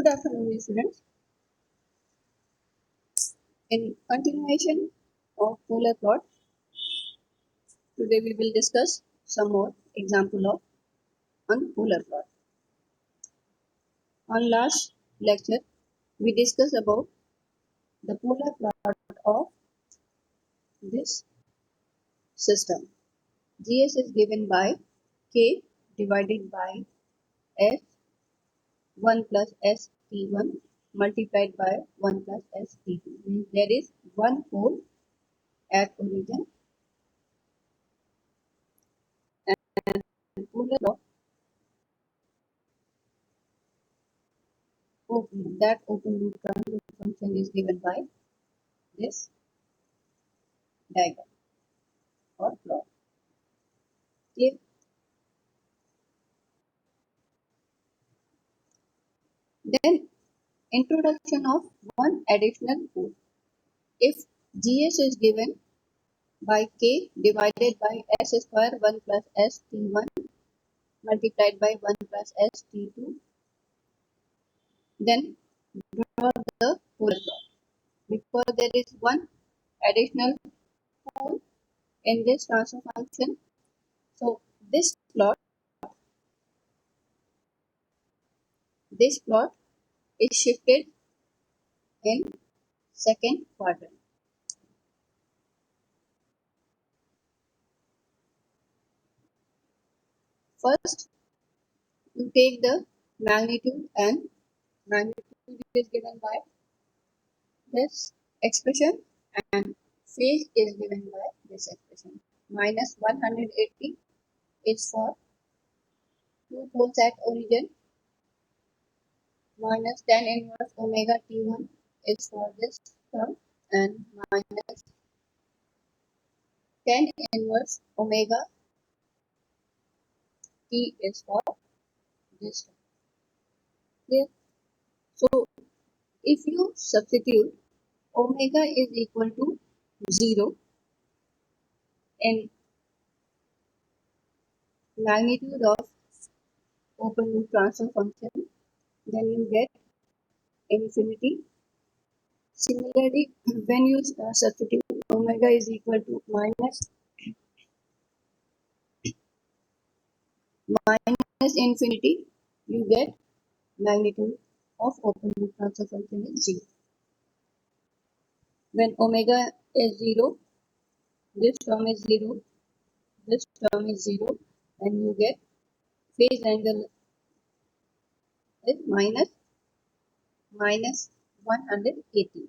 Good afternoon, students. In continuation of polar plot, today we will discuss some more example of on polar plot. On last lecture, we discussed about the polar plot of this system. GS is given by K divided by S1 plus ST1 multiplied by 1 plus ST2. Means there is one pole at origin and polar plot that open loop transfer function is given by this diagram or plot. Okay. Then introduction of one additional pole. If GS is given by K divided by S square 1 plus ST1 multiplied by 1 plus ST2, then draw the polar plot. Because there is one additional pole in this transfer function, so this plot is shifted in second quadrant. First, you take the magnitude, and magnitude is given by this expression and phase is given by this expression. Minus 180 is for two poles at origin. Minus tan inverse omega T1 is for this term, and minus tan inverse omega T is for this term. Clear? So if you substitute omega is equal to 0 in magnitude of open loop transfer function, then you get infinity. Similarly, when you substitute omega is equal to minus infinity, you get magnitude of open loop transfer function is 0. When omega is 0, this term is 0, this term is 0, and you get phase angle is minus 180.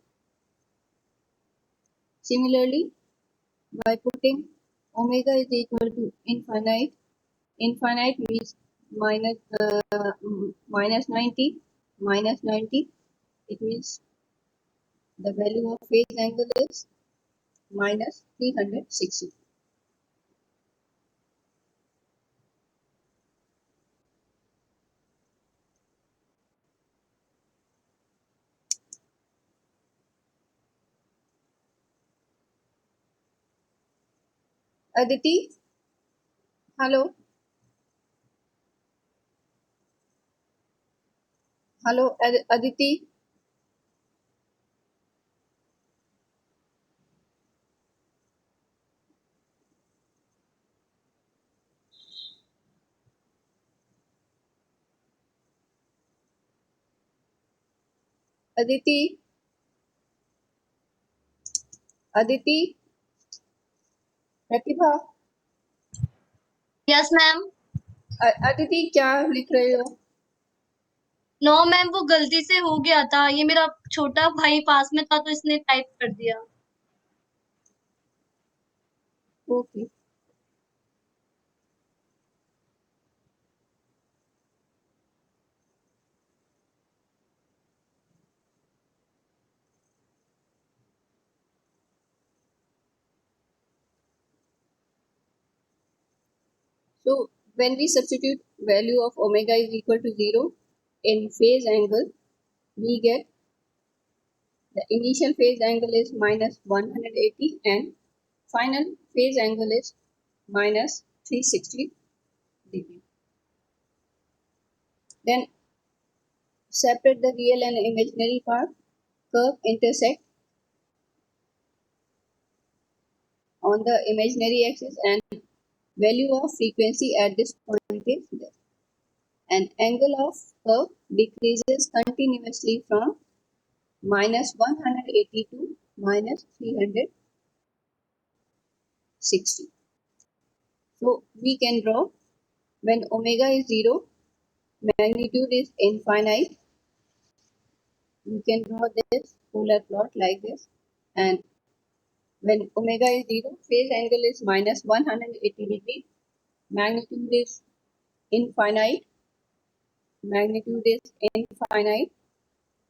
Similarly, by putting omega is equal to infinite means minus 90, it means the value of phase angle is minus 360. Aditi, hello. Hello, Aditi. Aditi, Pratibha, yes ma'am. Aditi क्या लिख रहे हो? No ma'am, वो गलती से हो गया था। ये मेरा छोटा भाई पास में था तो इसने टाइप कर दिया। Okay. So when we substitute value of omega is equal to 0 in phase angle, we get the initial phase angle is minus 180 and final phase angle is minus 360 degree. Then separate the real and imaginary part. Curve intersect on the imaginary axis and value of frequency at this point is this. And angle of curve decreases continuously from minus 180 to minus 360. So we can draw when omega is 0, magnitude is infinite. We can draw this polar plot like this, and when omega is 0, phase angle is minus 180 degree, magnitude is infinite,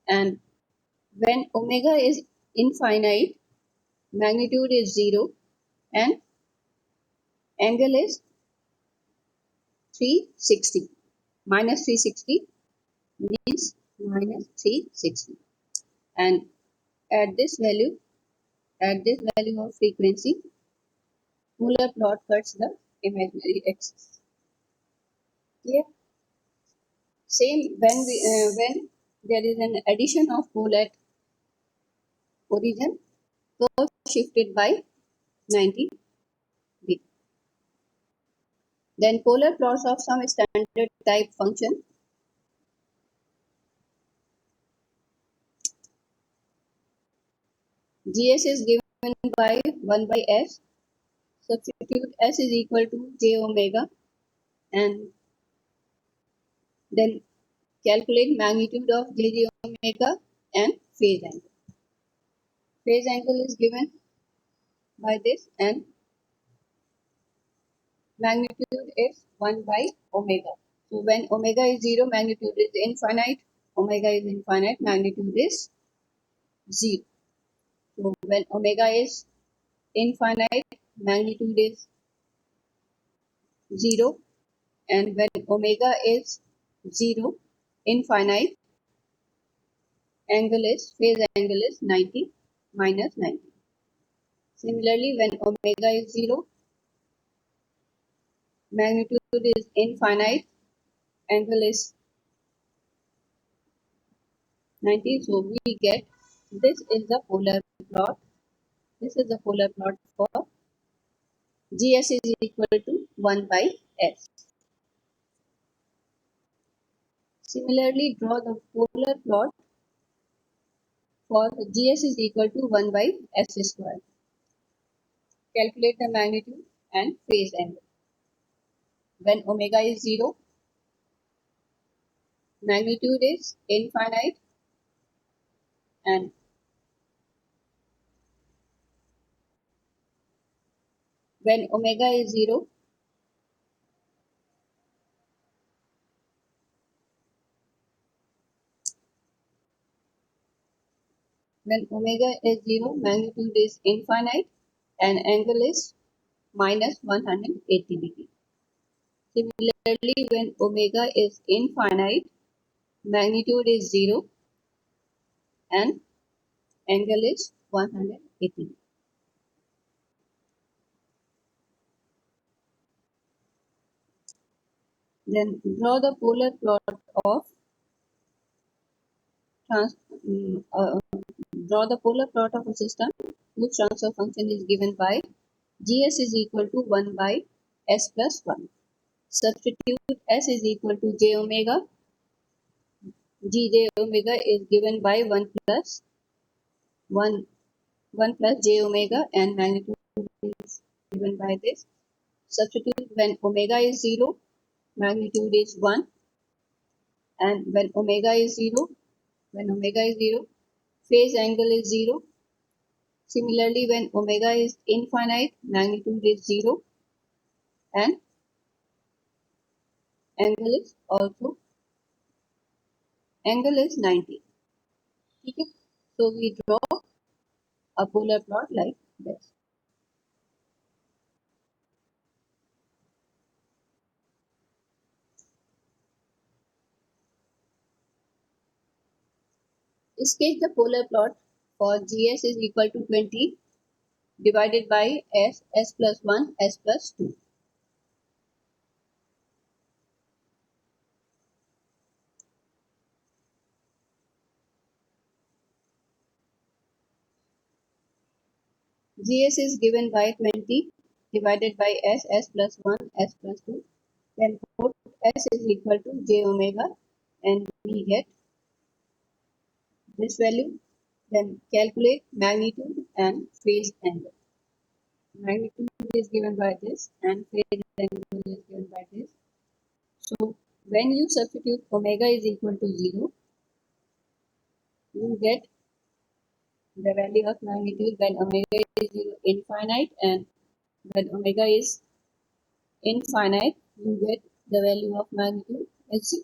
and when omega is infinite, magnitude is 0 and angle is 360. Minus 360 means minus 360. And at this value of frequency, polar plot cuts the imaginary axis. Clear? Same when there is an addition of pole at origin, curve shifted by 90 degree. Then polar plots of some standard type function. GS is given by 1 by S. Substitute S is equal to j omega and then calculate magnitude of j omega and phase angle. Phase angle is given by this and magnitude is 1 by omega. So when omega is 0, magnitude is infinite. Omega is infinite, magnitude is 0. So when omega is infinite, magnitude is 0, and when omega is 0, infinite, phase angle is 90 minus 90. Similarly, when omega is 0, magnitude is infinite, angle is 90. So we get this is the polar plot. This is the polar plot for GS is equal to 1 by S. Similarly, draw the polar plot for GS is equal to 1 by S square. Calculate the magnitude and phase angle. When omega is 0, magnitude is infinite and when omega is 0, magnitude is infinite and angle is minus 180 degree. Similarly, when omega is infinite, magnitude is 0 and angle is 180 degree. Then draw the polar plot of a system whose transfer function is given by GS is equal to 1 by S plus 1. Substitute S is equal to j omega. J omega is given by 1 plus j omega and magnitude is given by this. Substitute when omega is 0, magnitude is 1, and when omega is 0, phase angle is 0. Similarly, when omega is infinite, magnitude is 0 and angle is 90. Okay? So we draw a polar plot like this. Sketch the polar plot for GS is equal to 20 divided by S plus 1, S plus 2. GS is given by 20 divided by S plus 1, S plus 2. Then put S is equal to J omega and we get this value. Then calculate magnitude and phase angle. Magnitude is given by this and phase angle is given by this. So when you substitute omega is equal to 0, you get the value of magnitude when omega is 0 infinite, and when omega is infinite, you get the value of magnitude as 0.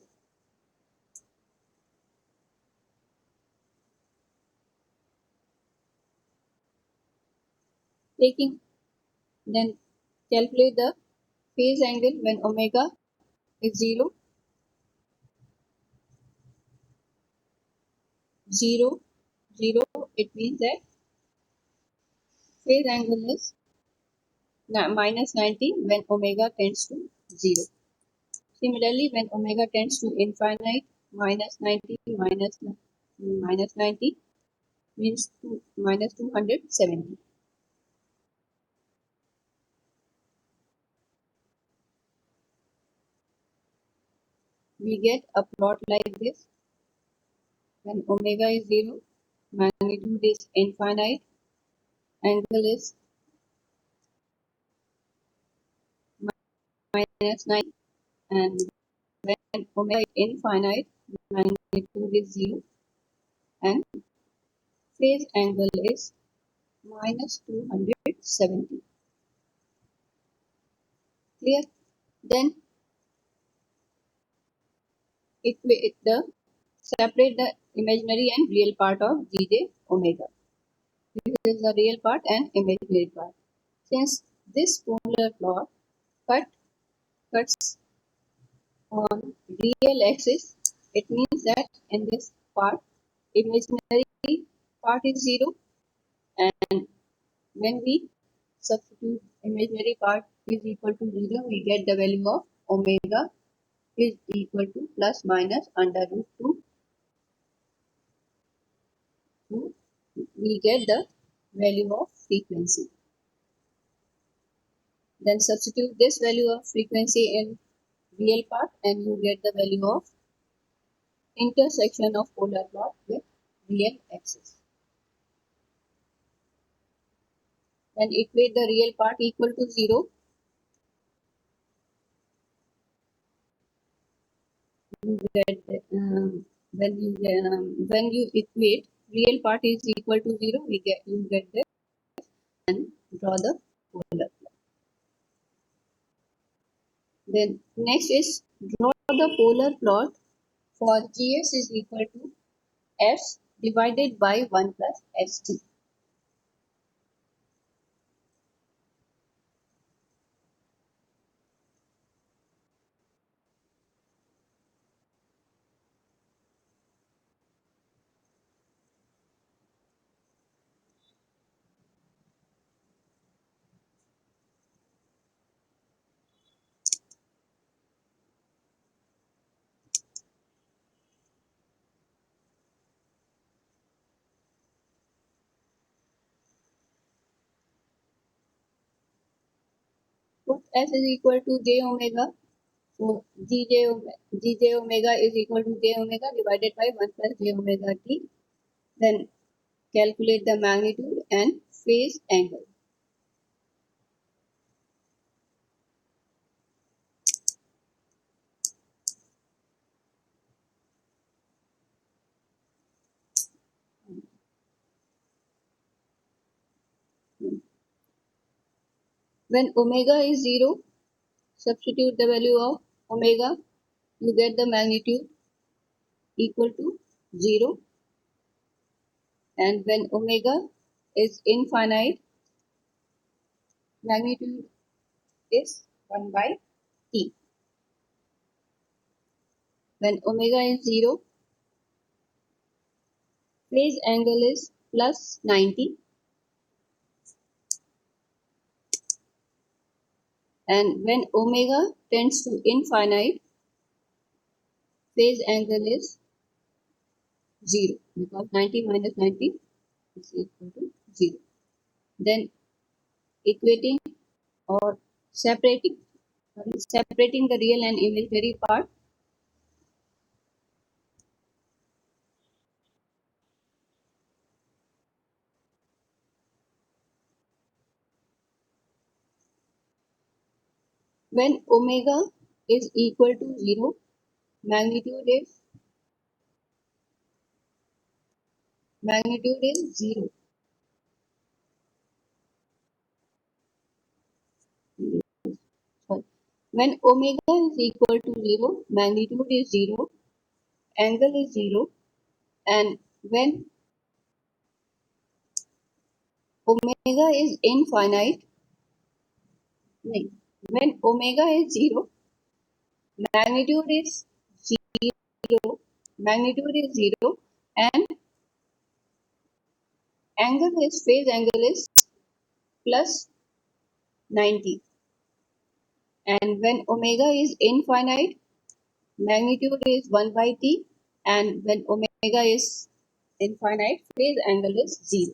Then calculate the phase angle when omega is 0, 0, 0. It means that phase angle is minus 90 when omega tends to 0. Similarly, when omega tends to infinite, minus 90 minus 90 means minus 270. We get a plot like this. When omega is 0, magnitude is infinite, angle is minus 90, and when omega is infinite, magnitude is 0, and phase angle is minus 270. Clear? Then separate the imaginary and real part of Gj omega. This is the real part and imaginary part. Since this polar plot cuts on real axis, it means that in this part, imaginary part is 0, and when we substitute imaginary part is equal to 0, we get the value of omega is equal to plus minus under root 2. So we get the value of frequency. Then substitute this value of frequency in real part and you get the value of intersection of polar plot with real axis. Then equate the real part equal to 0. You get when you equate real part is equal to 0, you get this and draw the polar plot. Then next is draw the polar plot for GS is equal to S divided by 1 plus ST. Put S is equal to J omega. So Gj omega is equal to J omega divided by 1 plus J omega t. Then calculate the magnitude and phase angle. When omega is 0, substitute the value of omega, you get the magnitude equal to 0. And when omega is infinite, magnitude is 1 by t. When omega is 0, phase angle is plus 90. And when omega tends to infinite, phase angle is 0 because 90 minus 90 is equal to 0. Then equating or separating the real and imaginary part. When omega is equal to 0, magnitude is 0. Sorry. When omega is equal to 0, magnitude is 0, angle is 0, and when omega is infinite, no, when omega is 0, magnitude is 0, magnitude is 0, and phase angle is plus 90. And when omega is infinite, magnitude is 1 by t, and when omega is infinite, phase angle is 0.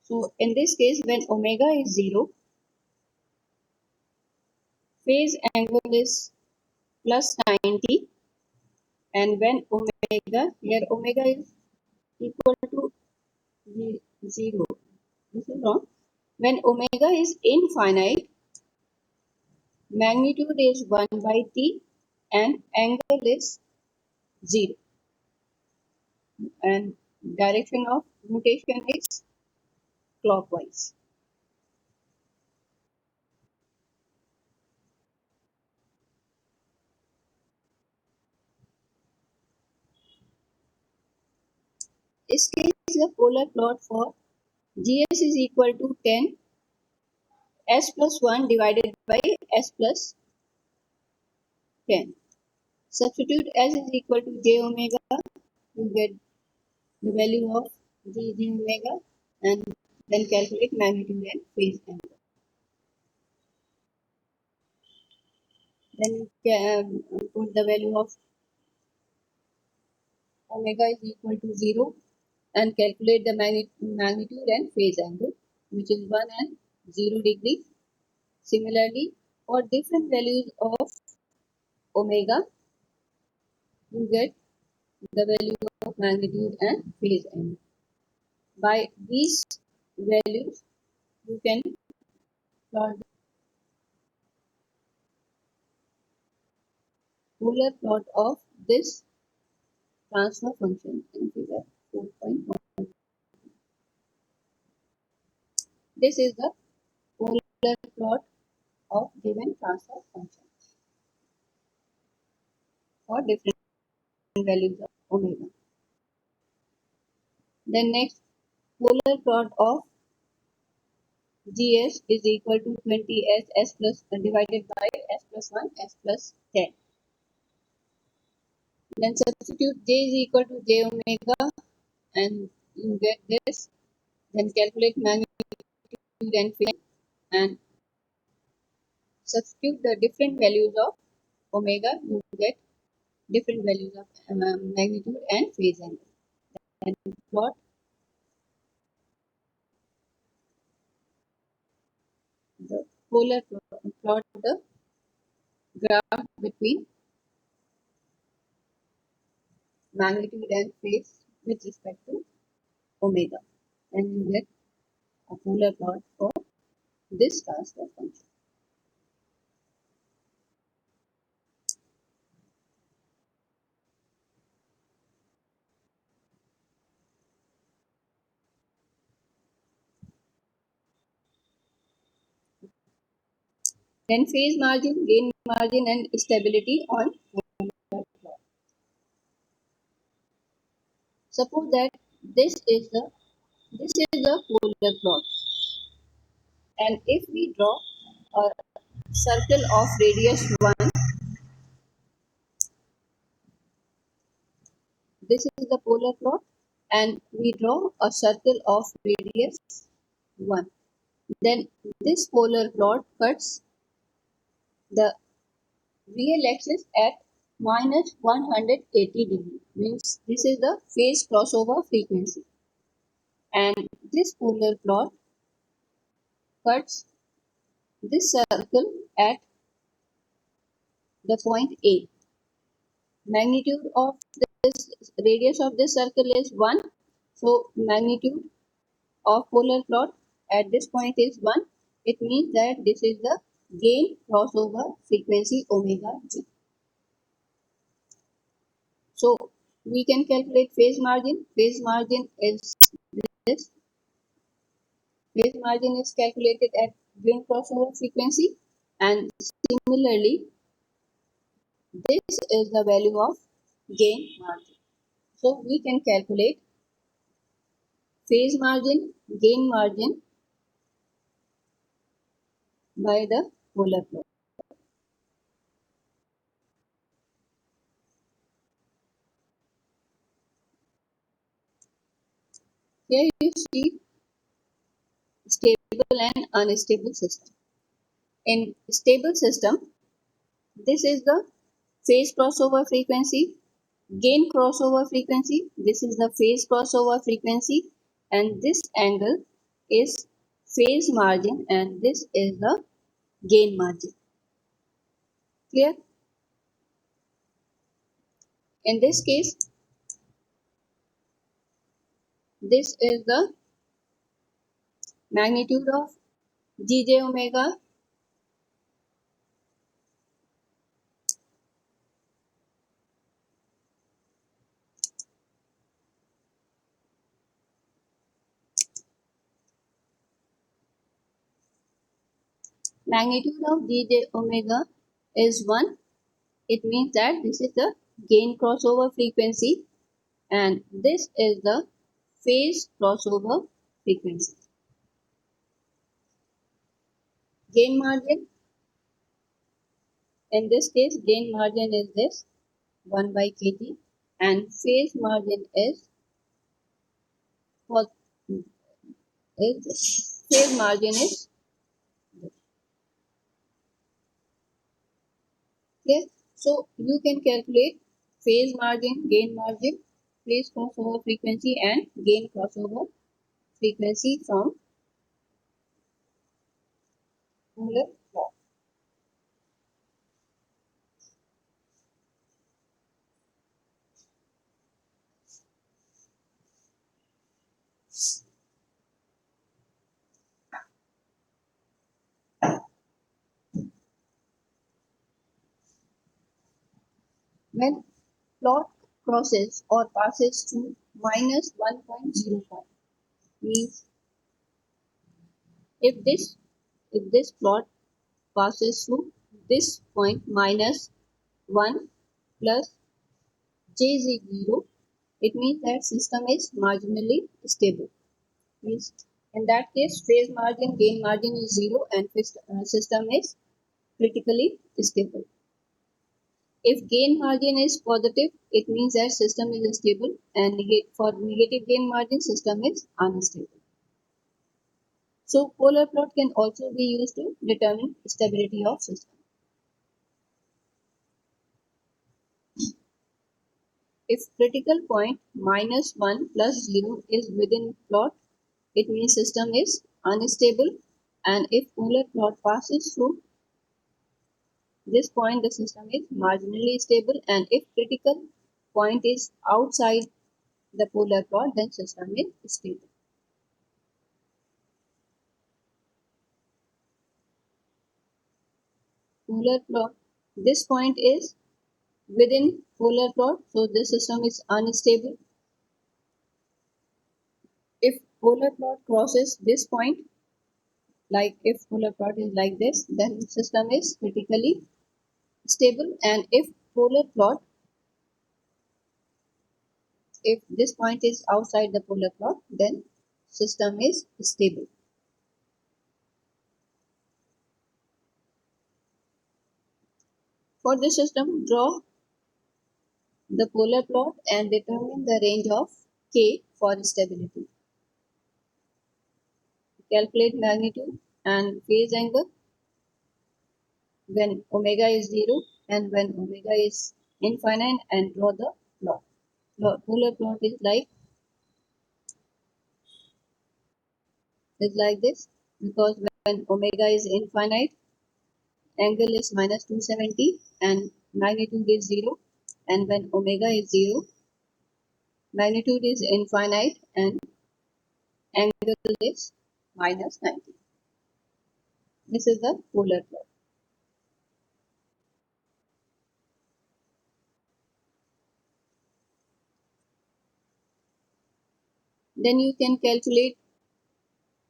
So in this case, when omega is 0, phase angle is plus 90, and when omega is equal to 0, this is wrong. When omega is infinite, magnitude is 1 by t, and angle is 0, and direction of rotation is clockwise. This case is the polar plot for GS is equal to 10 S plus 1 divided by S plus 10. Substitute S is equal to J omega, you get the value of J omega, and then calculate magnitude and phase angle. Then you can put the value of omega is equal to 0 and calculate the magnitude and phase angle, which is 1 and 0 degree. Similarly, for different values of omega, you get the value of magnitude and phase angle. By these values, you can plot the polar plot of this transfer function in figure 4.1. This is the polar plot of given transfer function for different values of omega. Then next, polar plot of GS is equal to 20S S plus divided by S plus 1 S plus 10. Then substitute J is equal to J omega and you get this. Then calculate magnitude and phase and substitute the different values of omega, you get different values of magnitude and phase angle. And plot the plot the graph between magnitude and phase with respect to omega, and you get a polar plot for this transfer function. Then phase margin, gain margin, and stability on polar plot. Suppose that this is the polar plot, and if we draw a circle of radius 1, this is the polar plot, and we draw a circle of radius 1. Then this polar plot cuts the real axis at minus 180 degree, means this is the phase crossover frequency, and this polar plot cuts this circle at the point A. Magnitude of this radius of this circle is 1. So magnitude of polar plot at this point is 1. It means that this is the gain crossover frequency omega g. So we can calculate phase margin. Phase margin is this. Phase margin is calculated at gain crossover frequency, and similarly this is the value of gain margin. So we can calculate phase margin, gain margin by the polar plot. Here you see stable and unstable system. In stable system, this is the phase crossover frequency, gain crossover frequency, this is the phase crossover frequency, and this angle is phase margin, and this is the gain margin. Clear? In this case, this is the magnitude of Gj omega, magnitude of Gj omega is 1. It means that this is the gain crossover frequency, and this is the phase crossover frequency. Gain margin, in this case gain margin is this 1 by kT, and phase margin is what is this? Phase margin is this. Okay, so you can calculate phase margin, gain margin, phase crossover frequency, and gain crossover frequency from polar plot. When plot crosses or passes through minus 1.05, means if this plot passes through this point minus 1 plus j is 0, it means that system is marginally stable. Means in that case phase margin, gain margin is 0, and system is critically stable. If gain margin is positive, it means that system is stable, and for negative gain margin, system is unstable. So polar plot can also be used to determine stability of system. If critical point minus 1 plus 0 is within plot, it means system is unstable, and if polar plot passes through this point, the system is marginally stable, and if critical point is outside the polar plot, then system is stable. Polar plot, this point is within polar plot, so this system is unstable. If polar plot crosses this point, like if polar plot is like this, then system is critically stable, and if polar plot, if this point is outside the polar plot, then system is stable. For this system, draw the polar plot and determine the range of K for stability. Calculate magnitude and phase angle when omega is 0 and when omega is infinite, and draw the plot. Polar plot is like this, because when omega is infinite, angle is minus 270 and magnitude is 0. And when omega is 0, magnitude is infinite and angle is minus 90. This is the polar plot. Then you can calculate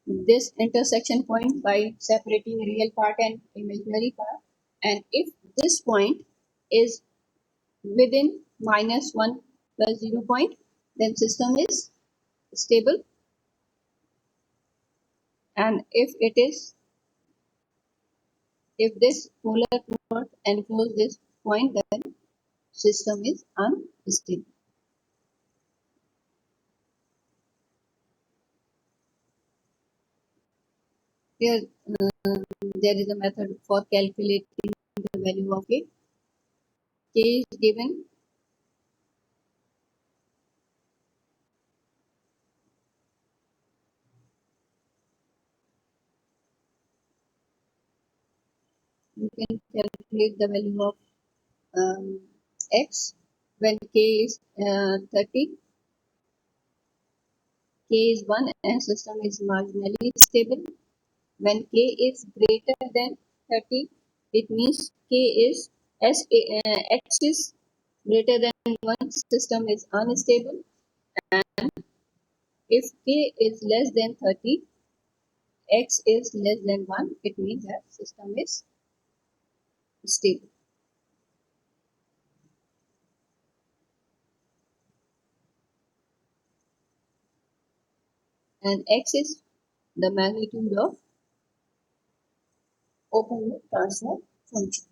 this intersection point by separating real part and imaginary part. And if this point is within minus 1 plus 0 point, then system is stable. And if this polar plot encloses this point, then system is unstable. Here there is a method for calculating the value of K. K is given you can calculate the value of x when K is 30. K is 1 and system is marginally stable. When K is greater than 30, it means K is X is greater than 1, system is unstable. And if K is less than 30, X is less than 1, it means that system is stable. And X is the magnitude of open loop transfer function.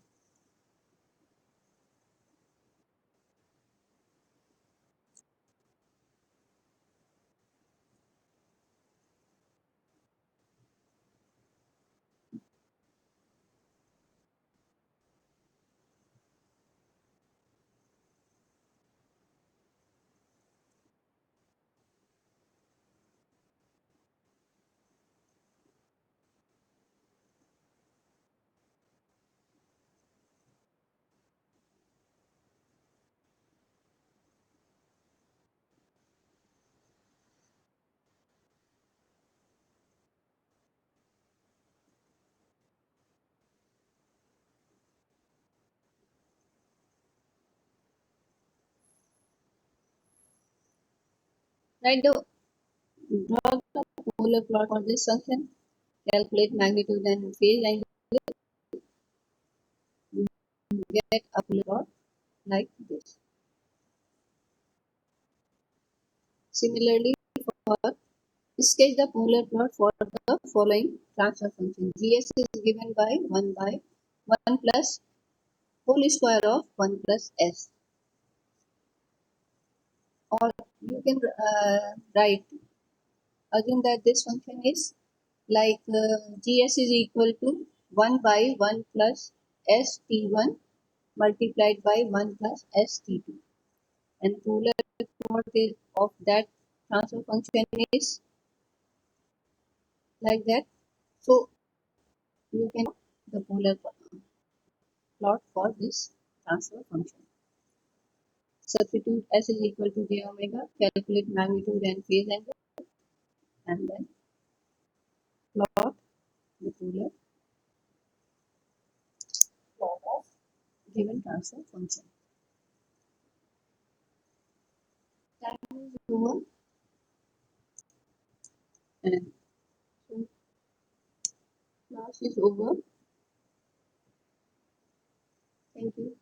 Right, draw the polar plot for this function, calculate magnitude and phase angle, get a polar plot like this. Similarly, for sketch the polar plot for the following transfer function. Gs is given by 1 plus whole square of 1 plus s. Or you can write, assume that this function is like Gs is equal to 1 by 1 plus st1 multiplied by 1 plus st2. And polar plot of that transfer function is like that. So you can the polar plot for this transfer function. Substitute S is equal to j omega, calculate magnitude and phase angle, and then plot the polar plot of given transfer function. Time is over, and so class is over. Thank you.